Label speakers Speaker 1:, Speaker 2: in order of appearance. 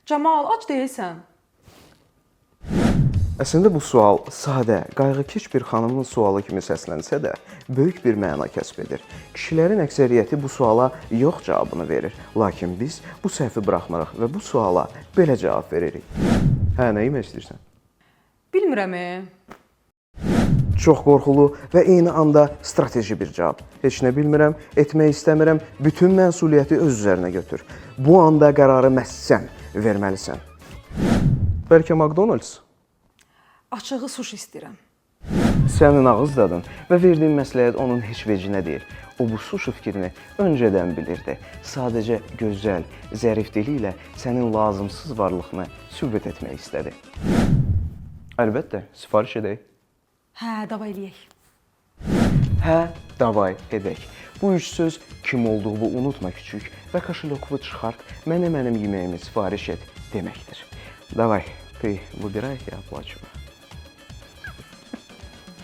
Speaker 1: Camal, ac deyilsən?
Speaker 2: Əslində bu sual sadə, qayğıkeş bir xanımın sualı kimi səslənsə də, böyük bir məna kəsb edir. Kişilərin əksəriyyəti bu suala yox cavabını verir. Lakin biz bu səhvi buraxmırıq və bu suala belə cavab veririk. Hə, nə yemək istəyirsən?
Speaker 1: Bilmirəm.
Speaker 2: Çox qorxulu və eyni anda strateji bir cavab. Heç nə bilmirəm, etmək istəmirəm, bütün məsuliyyəti öz üzərinə götür. Bu anda qərarı məhz sən verməlisən. Bəlkə McDonald's?
Speaker 1: Açığı sushi istəyirəm.
Speaker 2: Sənin ağız dadın və verdiyin məsləhət onun heç vecinə deyil. O bu sushi fikrini öncədən bilirdi. Sadəcə gözəl, zərif dili ilə sənin lazımsız varlığını sübut etmək istədi. Əlbəttə, sifariş edək.
Speaker 1: Hə, davay eləyək.
Speaker 2: Hə, davay edək. Bu üç söz kim olduğunu unutma küçük və kaşalyokovu çıxart, mənə mənim yeməyimi sifariş et deməkdir. Davay, ты выбирай, я оплачиваю.